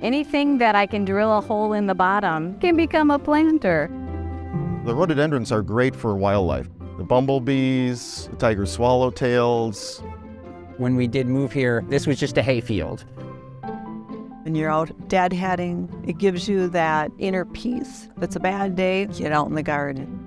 Anything that I can drill a hole in the bottom can become a planter. The rhododendrons are great for wildlife. The bumblebees, the tiger swallowtails. When we did move here, this was just a hayfield. When you're out deadheading, it gives you that inner peace. If it's a bad day, get out in the garden.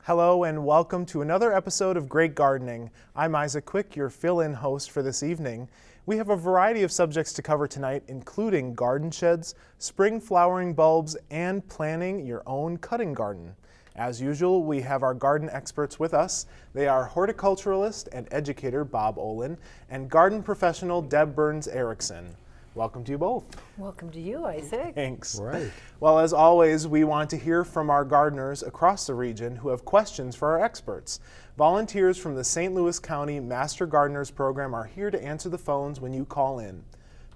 Hello and welcome to another episode of Great Gardening. I'm Isaac Quick, your fill-in host for this evening. We have a variety of subjects to cover tonight, including garden sheds, spring flowering bulbs, and planning your own cutting garden. As usual, we have our garden experts with us. They are horticulturalist and educator Bob Olin and garden professional Deb Burns-Erickson. Welcome to you both. Welcome to you, Isaac. Thanks. Right. Well, as always, we want to hear from our gardeners across the region who have questions for our experts. Volunteers from the St. Louis County Master Gardeners Program are here to answer the phones when you call in.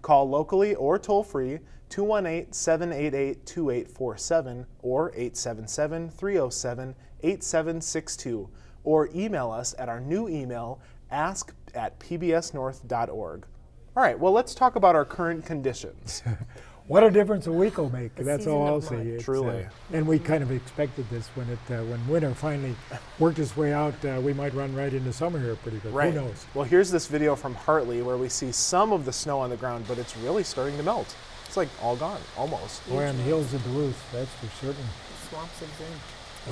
Call locally or toll-free 218-788-2847 or 877-307-8762, or email us at our new email, ask@pbsnorth.org. All right, well, let's talk about our current conditions. What a difference a week will make. The That's season all I'll of say. mud. It's, Truly. And we kind of expected this when winter finally worked its way out. We might run right into summer here pretty good. Right. Who knows? Well, here's this video from Hartley where we see some of the snow on the ground, but it's really starting to melt. It's like all gone, almost. Boy, on the hills of Duluth, that's for certain. Swamps of Zen.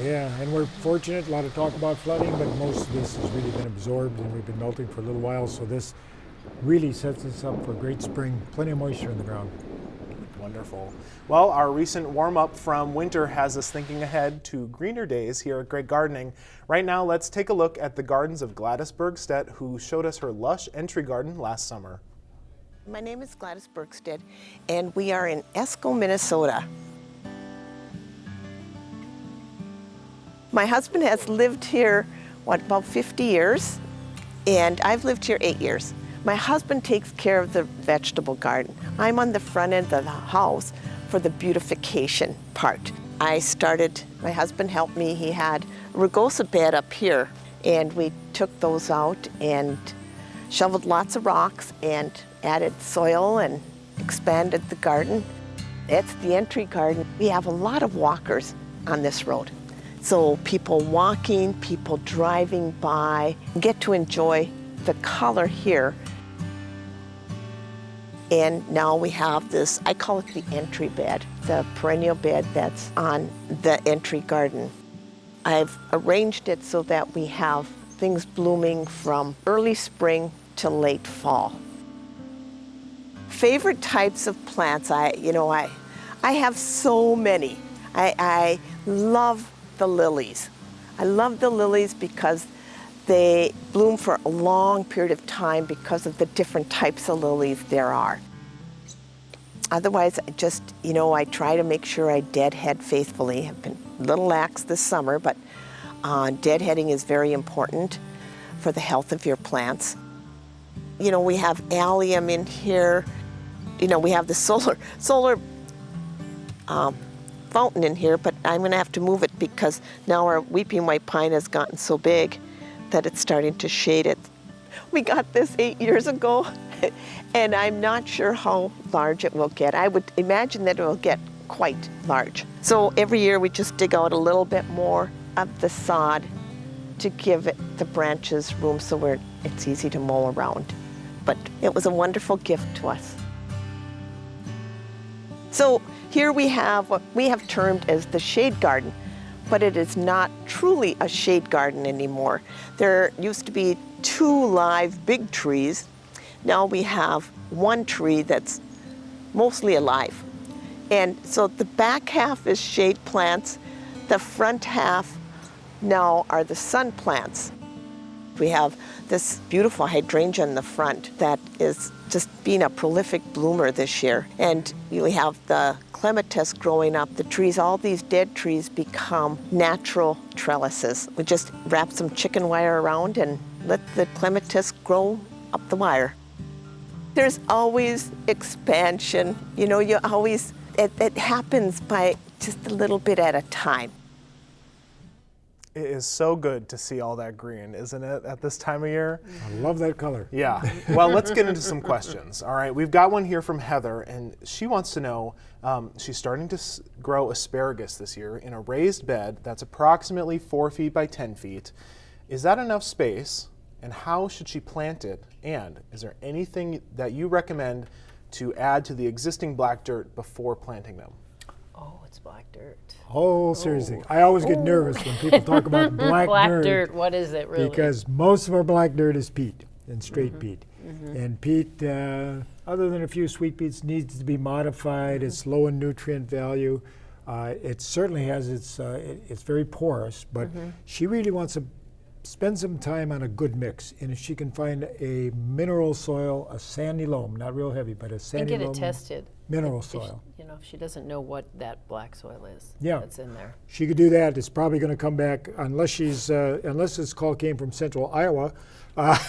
Yeah, and we're fortunate. A lot of talk about flooding, but most of this has really been absorbed, and we've been melting for a little while. So this really sets us up for a great spring. Plenty of moisture in the ground. Wonderful. Well, our recent warm-up from winter has us thinking ahead to greener days here at Great Gardening. Right now, let's take a look at the gardens of Gladys Bergstedt, who showed us her lush entry garden last summer. My name is Gladys Bergstedt, and we are in Esko, Minnesota. My husband has lived here, about 50 years, and I've lived here 8 years. My husband takes care of the vegetable garden. I'm on the front end of the house for the beautification part. My husband helped me. He had a rugosa bed up here, and we took those out and shoveled lots of rocks and added soil and expanded the garden. That's the entry garden. We have a lot of walkers on this road. So people walking, people driving by, get to enjoy the color here. And now we have this, I call it the entry bed, the perennial bed that's on the entry garden. I've arranged it so that we have things blooming from early spring to late fall. Favorite types of plants, I have so many. I love the lilies. I love the lilies because they bloom for a long period of time because of the different types of lilies there are. Otherwise, I try to make sure I deadhead faithfully. I've been a little lax this summer, but deadheading is very important for the health of your plants. We have allium in here. We have the solar fountain in here, but I'm gonna have to move it because now our weeping white pine has gotten so big that it's starting to shade it. We got this 8 years ago, and I'm not sure how large it will get. I would imagine that it will get quite large. So every year we just dig out a little bit more of the sod to give it the branches room so it's easy to mow around. But it was a wonderful gift to us. So here we have what we have termed as the shade garden, but it is not truly a shade garden anymore. There used to be 2 live big trees. Now we have 1 tree that's mostly alive. And so the back half is shade plants. The front half now are the sun plants. We have this beautiful hydrangea in the front that is just being a prolific bloomer this year. And we have the clematis growing up. The trees, all these dead trees become natural trellises. We just wrap some chicken wire around and let the clematis grow up the wire. There's always expansion. It happens by just a little bit at a time. It is so good to see all that green, isn't it, at this time of year? I love that color. Yeah. Well, let's get into some questions. All right. We've got one here from Heather, and she wants to know, she's starting to grow asparagus this year in a raised bed that's approximately 4 feet by 10 feet. Is that enough space, and how should she plant it? And is there anything that you recommend to add to the existing black dirt before planting them? Oh, it's black dirt. Oh, seriously. I always get nervous when people talk about black dirt. What is it really? Because most of our black dirt is peat and straight peat. And peat, other than a few sweet peats, needs to be modified. It's low in nutrient value. It certainly has it's very porous, but she really wants to spend some time on a good mix. And if she can find a mineral soil, a sandy loam, not real heavy, but a sandy and get loam it tested. mineral If soil. if she doesn't know what that black soil is Yeah. that's in there. She could do that. It's probably going to come back unless this call came from central Iowa. I'll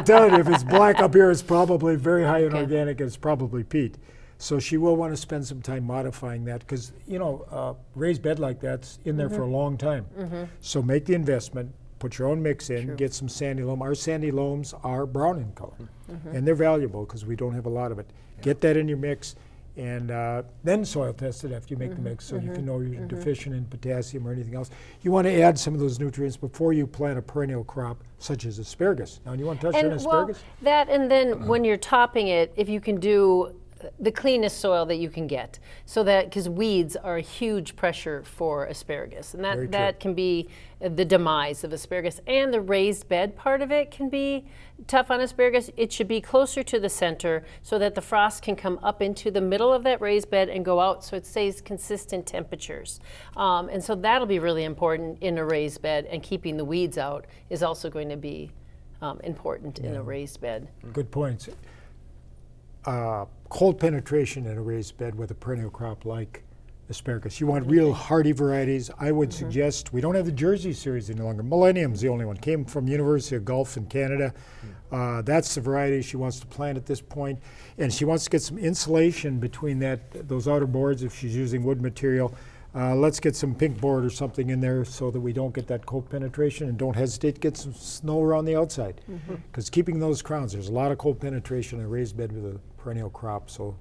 tell you, if it's black up here, it's probably very high in organic. It's probably peat. So she will want to spend some time modifying that because raised bed like that's in there for a long time. So make the investment. Put your own mix in, get some sandy loam. Our sandy loams are brown in color, and they're valuable because we don't have a lot of it. Get that in your mix, and then soil test it after you make the mix so you can know you're deficient in potassium or anything else. You want to add some of those nutrients before you plant a perennial crop such as asparagus. Now, you want to touch on asparagus? That, and then when you're topping it, if you can do the cleanest soil that you can get, so that because weeds are a huge pressure for asparagus, and that can be the demise of asparagus. And the raised bed part of it can be tough on asparagus. It should be closer to the center so that the frost can come up into the middle of that raised bed and go out, so it stays consistent temperatures. And so that'll be really important in a raised bed, and keeping the weeds out is also going to be important in a raised bed. Good points. Cold penetration in a raised bed with a perennial crop like asparagus. You want real hardy varieties. I would suggest, we don't have the Jersey series any longer. Millennium's the only one. Came from University of Guelph in Canada. That's the variety she wants to plant at this point. And she wants to get some insulation between those outer boards if she's using wood material. Let's get some pink board or something in there so that we don't get that cold penetration, and don't hesitate to get some snow around the outside. Because keeping those crowns, there's a lot of cold penetration in a raised bed with a perennial crop. So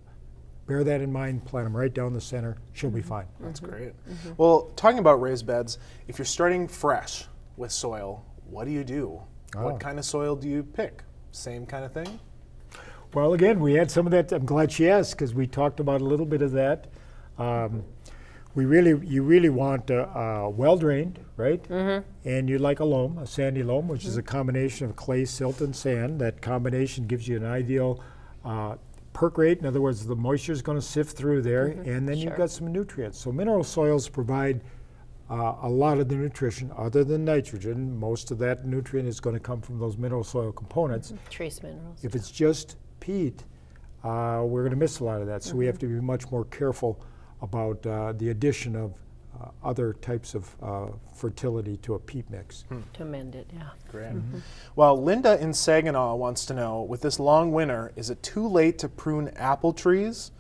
bear that in mind, plant them right down the center. She'll be fine. That's great. Well, talking about raised beds, if you're starting fresh with soil, what do you do? What kind of soil do you pick? Same kind of thing? Well, again, we had some of that. I'm glad she asked because we talked about a little bit of that. You really want well drained, right? And you like a loam, a sandy loam, which is a combination of clay, silt, and sand. That combination gives you an ideal perk rate. In other words, the moisture is going to sift through there, and then you've got some nutrients. So mineral soils provide a lot of the nutrition other than nitrogen. Most of that nutrient is going to come from those mineral soil components. Trace minerals. If it's just peat, we're going to miss a lot of that. So we have to be much more careful about the addition of other types of fertility to a peat mix. To amend it, yeah. Great. Well, Linda in Saginaw wants to know, with this long winter, is it too late to prune apple trees?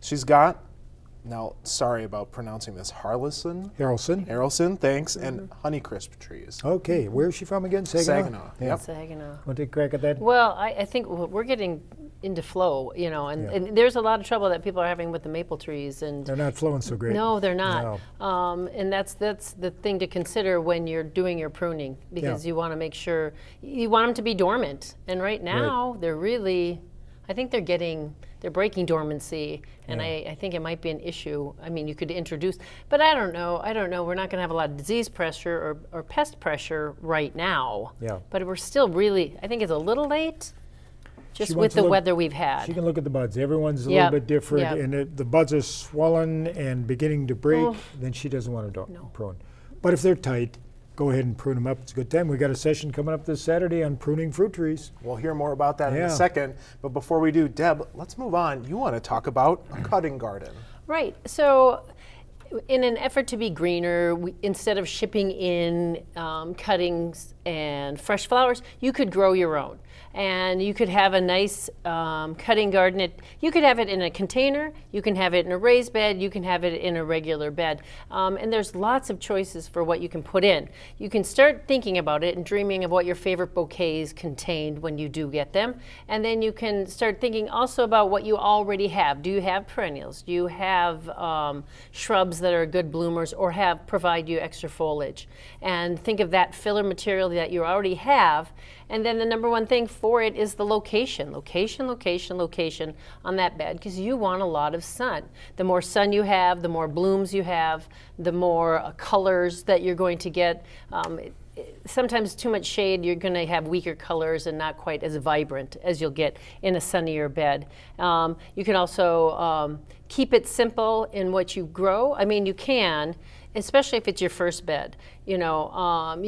She's got, now sorry about pronouncing this, Harrelson, thanks, and Honeycrisp trees. Okay, where is she from again? Saginaw. Yep. Saginaw. Want to take a crack at that? Well, I think we're getting into flow, and there's a lot of trouble that people are having with the maple trees, and They're not flowing so great. no, they're not. And that's the thing to consider when you're doing your pruning, because you want to make sure you want them to be dormant. And right now, they're really, I think they're breaking dormancy, and I think it might be an issue. I mean, you could introduce, but I don't know. We're not going to have a lot of disease pressure or pest pressure right now. Yeah. But we're still really, I think it's a little late, just She with wants to the look- weather we've had. She can look at the buds. Everyone's a Yep, little bit different, yep. and the buds are swollen and beginning to break, then she doesn't want to prune. But if they're tight, go ahead and prune them up. It's a good time. We got a session coming up this Saturday on pruning fruit trees. We'll hear more about that in Yeah. a second, but before we do, Deb, let's move on. You want to talk about a cutting garden. Right. So, in an effort to be greener, instead of shipping in cuttings and fresh flowers, you could grow your own. And you could have a nice cutting garden. You could have it in a container, you can have it in a raised bed, you can have it in a regular bed. And there's lots of choices for what you can put in. You can start thinking about it and dreaming of what your favorite bouquets contained when you do get them. And then you can start thinking also about what you already have. Do you have perennials? Do you have shrubs that are good bloomers or provide you extra foliage? And think of that filler material that you already have. And then the number one thing for it is the location on that bed, because you want a lot of sun. The more sun you have, the more blooms you have, the more colors that you're going to get. Sometimes too much shade, you're going to have weaker colors and not quite as vibrant as you'll get in a sunnier bed. You can also keep it simple in what you grow. I mean, you can, especially if it's your first bed. You know,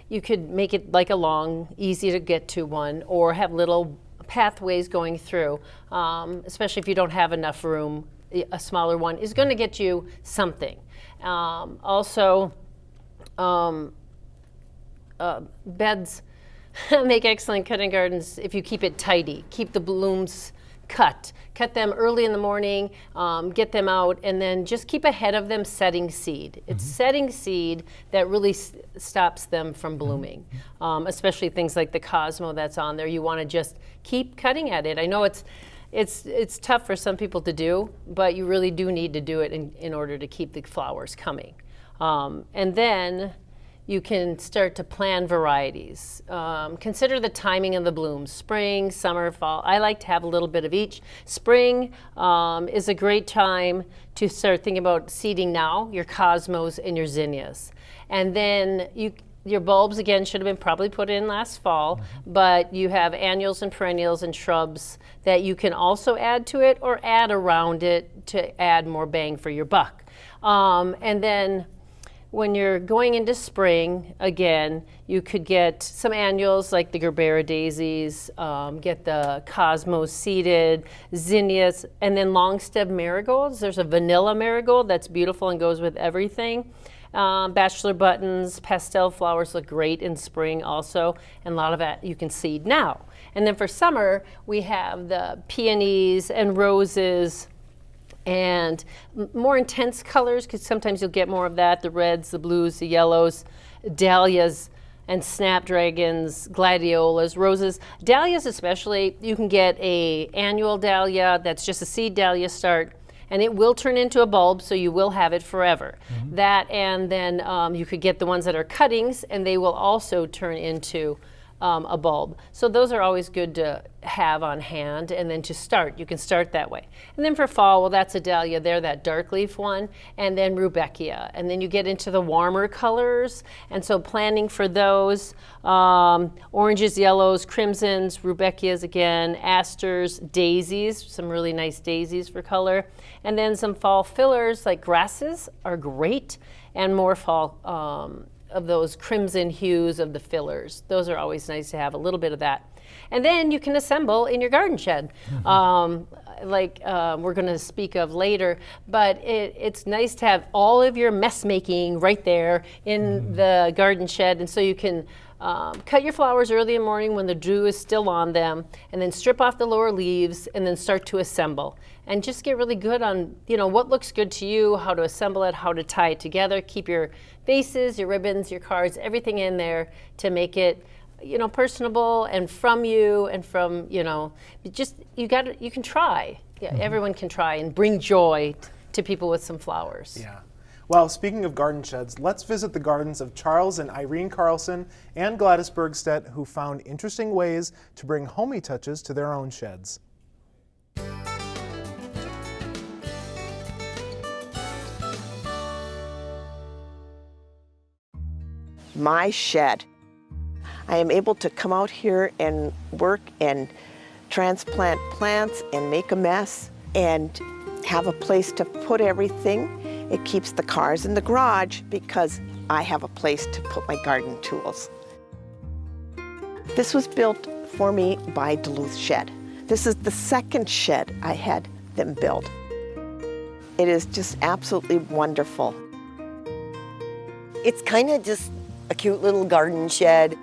you could make it like a long, easy to get to one, or have little pathways going through, especially if you don't have enough room. A smaller one is going to get you something. Beds make excellent cutting gardens if you keep it tidy. Keep the blooms cut them early in the morning, get them out, and then just keep ahead of them setting seed. It's setting seed that really stops them from blooming, especially things like the Cosmo that's on there. You want to just keep cutting at it. I know it's tough for some people to do, but you really do need to do it in order to keep the flowers coming. And then you can start to plan varieties. Consider the timing of the blooms, spring, summer, fall. I like to have a little bit of each. Spring is a great time to start thinking about seeding now, your Cosmos and your zinnias. And then your bulbs, again, should have been probably put in last fall, but you have annuals and perennials and shrubs that you can also add to it or add around it to add more bang for your buck. And then when you're going into spring, again, you could get some annuals like the Gerbera daisies, get the Cosmos seeded, zinnias, and then long stem marigolds. There's a vanilla marigold that's beautiful and goes with everything. Bachelor buttons, pastel flowers look great in spring also, and a lot of that you can seed now. And then for summer, we have the peonies and roses, and more intense colors, because sometimes you'll get more of that, the reds, the blues, the yellows, dahlias and snapdragons, gladiolas, roses. Dahlias especially, you can get a annual dahlia that's just a seed dahlia start, and it will turn into a bulb, so you will have it forever. That, and then you could get the ones that are cuttings, and they will also turn into a bulb. So those are always good to have on hand, and then to start, you can start that way. And then for fall, well, that's a dahlia there, that dark leaf one, and then rudbeckia. And then you get into the warmer colors, and so planning for those, oranges, yellows, crimsons, rudbeckias again, asters, daisies, some really nice daisies for color. And then some fall fillers like grasses are great, and more fall of those crimson hues of the fillers. Those are always nice to have a little bit of that. And then you can assemble in your garden shed, like we're going to speak of later, but it's nice to have all of your mess making right there in the garden shed, and so you can cut your flowers early in the morning when the dew is still on them, and then strip off the lower leaves and then start to assemble. And just get really good on, you know, what looks good to you, how to assemble it, how to tie it together. Keep your vases, your ribbons, your cards, everything in there to make it, you know, personable and from you and from, you know, just, you can try. Yeah, everyone can try and bring joy to people with some flowers. Yeah. Well, speaking of garden sheds, let's visit the gardens of Charles and Irene Carlson and Gladys Bergstedt, who found interesting ways to bring homey touches to their own sheds. My shed. I am able to come out here and work and transplant plants and make a mess and have a place to put everything. It keeps the cars in the garage because I have a place to put my garden tools. This was built for me by Duluth Shed. This is the second shed I had them build. It is just absolutely wonderful. It's kind of just a cute little garden shed.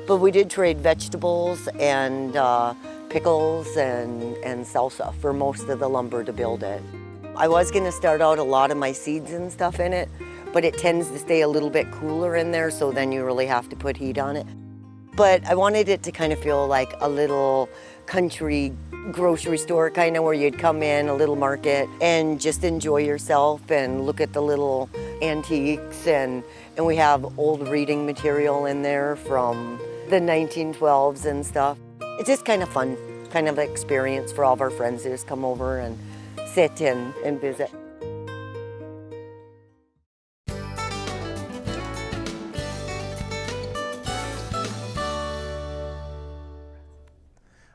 But we did trade vegetables and pickles and salsa for most of the lumber to build it. I was gonna start out a lot of my seeds and stuff in it, but it tends to stay a little bit cooler in there, so then you really have to put heat on it. But I wanted it to kind of feel like a little country grocery store, kind of where you'd come in, a little market, and just enjoy yourself and look at the little antiques. And we have old reading material in there from the 1912s and stuff. It's just kind of fun, kind of experience for all of our friends to just come over and sit and visit.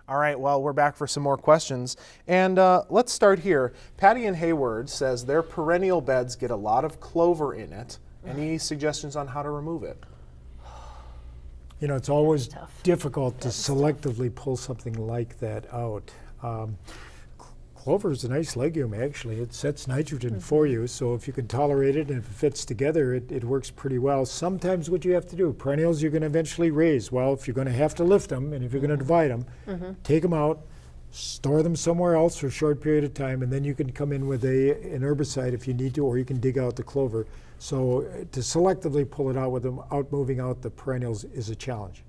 All right, well, we're back for some more questions. And let's start here. Patty in Hayward says their perennial beds get a lot of clover in it. Any suggestions on how to remove it? You know, it's always difficult to selectively pull something like that out. Clover is a nice legume, actually. It sets nitrogen for you, so if you can tolerate it and if it fits together, it works pretty well. Sometimes what you have to do, perennials you're going to eventually raise. Well, if you're going to have to lift them and if you're going to divide them, take them out, store them somewhere else for a short period of time, and then you can come in with an herbicide if you need to, or you can dig out the clover. So to selectively pull it out without moving out the perennials is a challenge.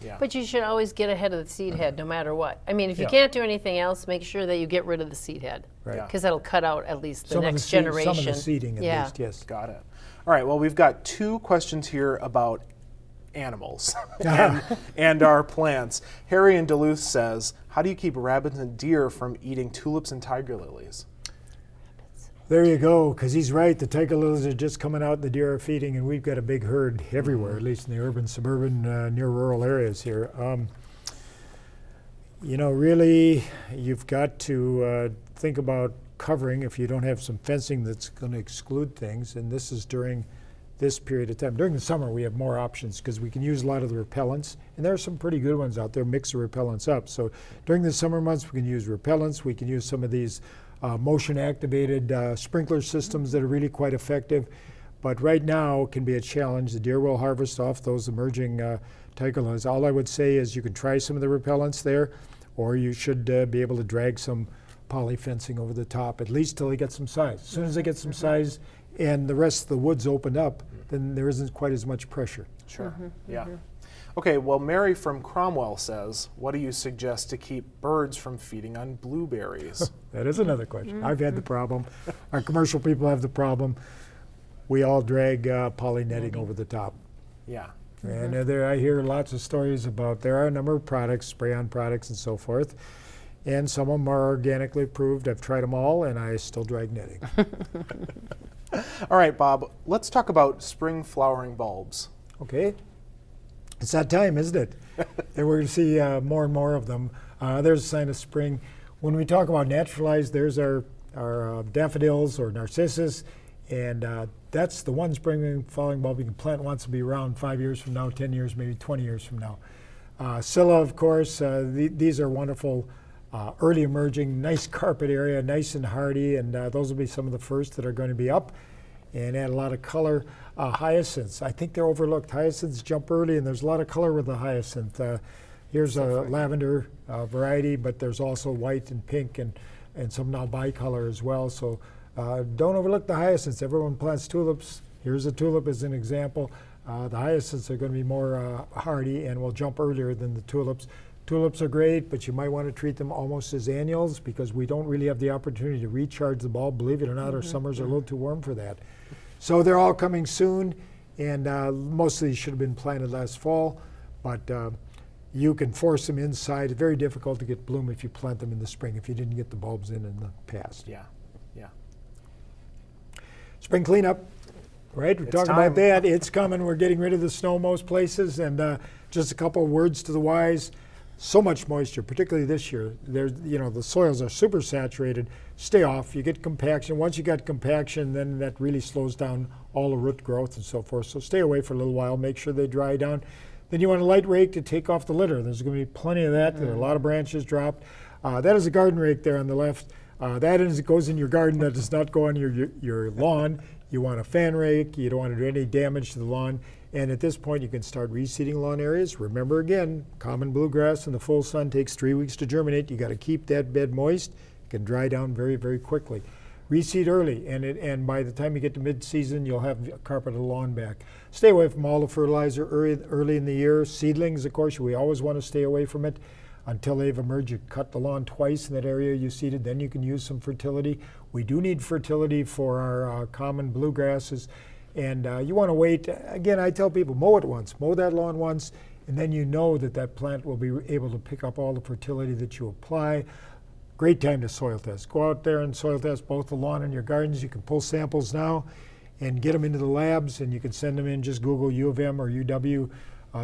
Yeah. But you should always get ahead of the seed head no matter what. I mean, if you can't do anything else, make sure that you get rid of the seed head. Right. Because that'll cut out at least the Some of next the generation. Some of the seeding at least, yes. Got it. All right, well, we've got 2 questions here about animals and our plants. Harry in Duluth says, how do you keep rabbits and deer from eating tulips and tiger lilies? There you go, because he's right. The tiger lilies are just coming out, the deer are feeding, and we've got a big herd everywhere, at least in the urban, suburban, near rural areas here. You know, really, you've got to think about covering if you don't have some fencing that's going to exclude things, and this is during this period of time. During the summer, we have more options because we can use a lot of the repellents, and there are some pretty good ones out there, mix the repellents up. So during the summer months, we can use repellents, we can use some of these motion-activated sprinkler systems that are really quite effective. But right now can be a challenge. The deer will harvest off those emerging tiger lilies. All I would say is you can try some of the repellents there, or you should be able to drag some poly fencing over the top, at least till they get some size. As soon as they get some size and the rest of the woods open up, then there isn't quite as much pressure. Sure, yeah. Okay, well, Mary from Cromwell says, what do you suggest to keep birds from feeding on blueberries? That is another question. I've had the problem. Our commercial people have the problem. We all drag poly netting over the top. Yeah. And I hear lots of stories about, there are a number of products, spray-on products and so forth, and some of them are organically approved. I've tried them all, and I still drag netting. All right, Bob, let's talk about spring flowering bulbs. Okay. It's that time, isn't it? And we're going to see more and more of them. There's a sign of spring. When we talk about naturalized, there's our daffodils or narcissus, and that's the one spring flowering bulb you can plant once and be around 5 years from now, 10 years, maybe 20 years from now. Scilla, of course, these are wonderful, early emerging, nice carpet area, nice and hardy, and those will be some of the first that are going to be up and add a lot of color. Hyacinths, I think they're overlooked. Hyacinths jump early, and there's a lot of color with the hyacinth. Here's a lavender variety, but there's also white and pink and some now bicolor as well. So don't overlook the hyacinths. Everyone plants tulips. Here's a tulip as an example. The hyacinths are going to be more hardy and will jump earlier than the tulips. Tulips are great, but you might want to treat them almost as annuals because we don't really have the opportunity to recharge the bulb. Believe it or not, our summers are a little too warm for that. So they're all coming soon, and most of these should have been planted last fall, but you can force them inside. It's very difficult to get bloom if you plant them in the spring if you didn't get the bulbs in the past. Yeah, yeah. Spring cleanup, right? We're talking about that. It's coming. We're getting rid of the snow most places, and just a couple of words to the wise. So much moisture, particularly this year. There's, the soils are super saturated. Stay off. You get compaction. Once you get compaction, then that really slows down all the root growth and so forth. So stay away for a little while. Make sure they dry down. Then you want a light rake to take off the litter. There's going to be plenty of that. There are a lot of branches dropped. That is a garden rake there on the left. That goes in your garden. That does not go on your lawn. You want a fan rake. You don't want to do any damage to the lawn. And at this point, you can start reseeding lawn areas. Remember again, common bluegrass in the full sun takes 3 weeks to germinate. You got to keep that bed moist. It can dry down very, very quickly. Reseed early, and by the time you get to mid-season, you'll have a carpeted lawn back. Stay away from all the fertilizer early in the year. Seedlings, of course, we always want to stay away from it until they've emerged. You cut the lawn twice in that area you seeded, then you can use some fertility. We do need fertility for our common bluegrasses, and you want to wait. Again, I tell people, mow it once, mow that lawn once, and then you know that that plant will be able to pick up all the fertility that you apply. Great time to soil test. Go out there and soil test both the lawn and your gardens. You can pull samples now and get them into the labs, and you can send them in. Just Google U of M or UW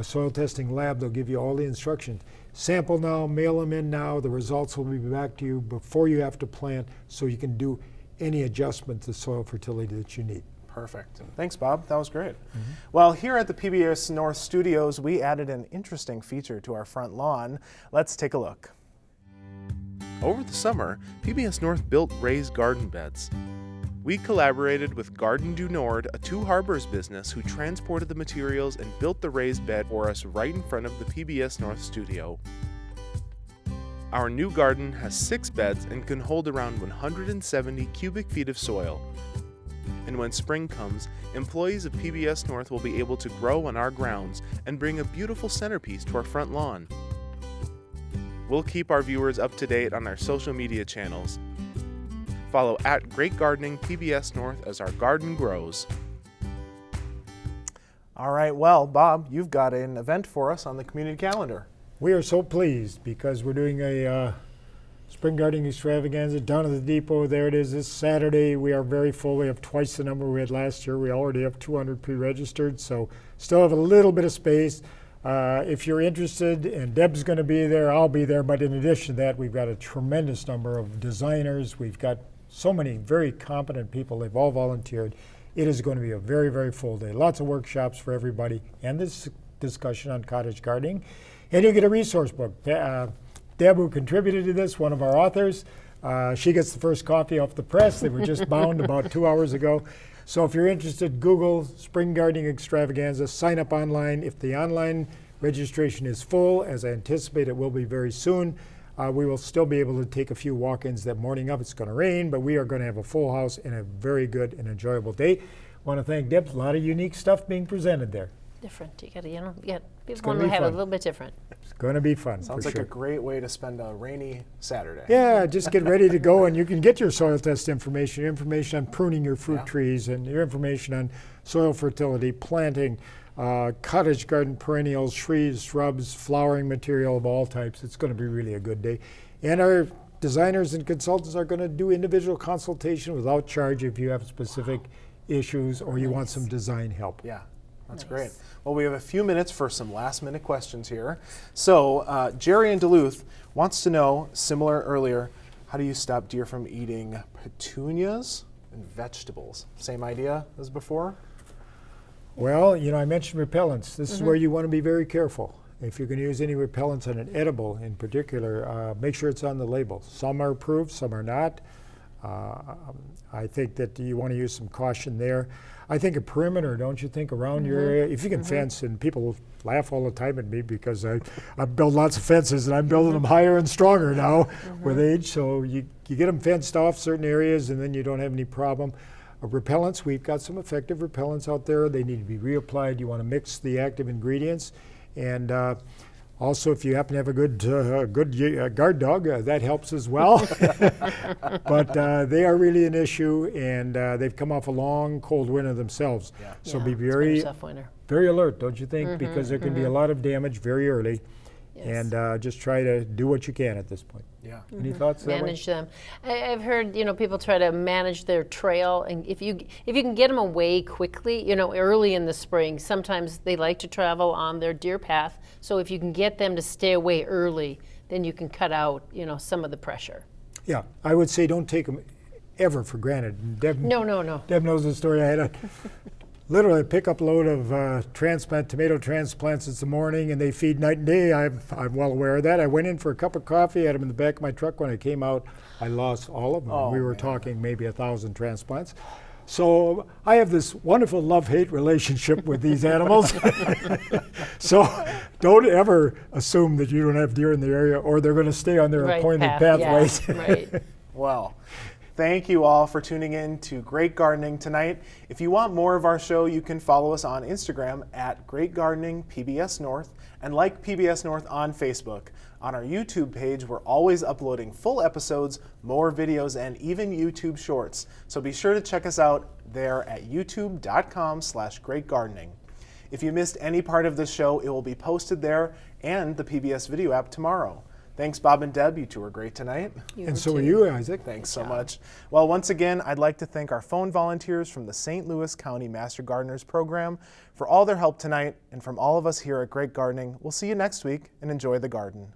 soil testing lab. They'll give you all the instructions. Sample now, mail them in now. The results will be back to you before you have to plant, so you can do any adjustment to soil fertility that you need. Perfect. Thanks, Bob. That was great. Well, here at the PBS North studios, we added an interesting feature to our front lawn. Let's take a look. Over the summer, PBS North built raised garden beds. We collaborated with Garden du Nord, a Two Harbors business who transported the materials and built the raised bed for us right in front of the PBS North studio. Our new garden has 6 beds and can hold around 170 cubic feet of soil. And when spring comes, employees of PBS North will be able to grow on our grounds and bring a beautiful centerpiece to our front lawn. We'll keep our viewers up to date on our social media channels. Follow at Great Gardening PBS North as our garden grows. All right, well, Bob, you've got an event for us on the community calendar. We are so pleased because we're doing a spring gardening extravaganza down at the depot. There it is this Saturday. We are very full. We have twice the number we had last year. We already have 200 pre-registered, so still have a little bit of space. If you're interested, and Deb's going to be there, I'll be there, but in addition to that, we've got a tremendous number of designers. We've got so many very competent people. They've all volunteered. It is going to be a very, very full day. Lots of workshops for everybody, and this discussion on cottage gardening. And you'll get a resource book. Deb, who contributed to this, one of our authors, she gets the first copy off the press. They were just bound about 2 hours ago. So if you're interested, Google Spring Gardening Extravaganza, sign up online. If the online registration is full, as I anticipate it will be very soon, we will still be able to take a few walk-ins that morning up. It's going to rain, but we are going to have a full house and a very good and enjoyable day. I want to thank Deb. A lot of unique stuff being presented there. Different. You got people want to have it a little bit different. It's going to be fun. Sounds like a great way to spend a rainy Saturday. Yeah, just get ready to go, and you can get your soil test information, your information on pruning your fruit trees, and your information on soil fertility, planting, cottage garden perennials, trees, shrubs, flowering material of all types. It's going to be really a good day. And our designers and consultants are going to do individual consultation without charge if you have specific issues or you want some design help. Yeah. That's great. Well, we have a few minutes for some last-minute questions here. So Jerry in Duluth wants to know, similar earlier, how do you stop deer from eating petunias and vegetables? Same idea as before? Well, you know, I mentioned repellents. This is where you want to be very careful. If you're going to use any repellents on an edible in particular, make sure it's on the label. Some are approved, some are not. I think that you want to use some caution there. I think a perimeter, don't you think, around your area? If you can fence, and people laugh all the time at me because I build lots of fences and I'm building them higher and stronger now with age. So you get them fenced off certain areas and then you don't have any problem. Repellents, we've got some effective repellents out there. They need to be reapplied. You want to mix the active ingredients. And also, if you happen to have a good guard dog, that helps as well. But they are really an issue, and they've come off a long, cold winter themselves. Yeah. So be very alert, don't you think? Because there can be a lot of damage very early. Yes. And just try to do what you can at this point. Yeah. Any thoughts? Manage them. I've heard people try to manage their trail, and if you can get them away quickly, early in the spring. Sometimes they like to travel on their deer path, so if you can get them to stay away early, then you can cut out some of the pressure. Yeah, I would say don't take them ever for granted. Deb, no. Deb knows the story. I had literally a pickup load of tomato transplants this morning, and they feed night and day. I'm well aware of that. I went in for a cup of coffee, had them in the back of my truck. When I came out, I lost all of them. We were talking maybe 1,000 transplants. So I have this wonderful love-hate relationship with these animals. So don't ever assume that you don't have deer in the area or they're going to stay on their Right appointed path, pathways. Yeah, right. Well, thank you all for tuning in to Great Gardening tonight. If you want more of our show, you can follow us on Instagram at Great Gardening PBS North and like PBS North on Facebook. On our YouTube page, we're always uploading full episodes, more videos, and even YouTube shorts. So be sure to check us out there at youtube.com/greatgardening. If you missed any part of this show, it will be posted there and the PBS video app tomorrow. Thanks, Bob and Deb. You two were great tonight. And so are you, Isaac. Thanks so much. Well, once again, I'd like to thank our phone volunteers from the St. Louis County Master Gardeners Program for all their help tonight. And from all of us here at Great Gardening, we'll see you next week and enjoy the garden.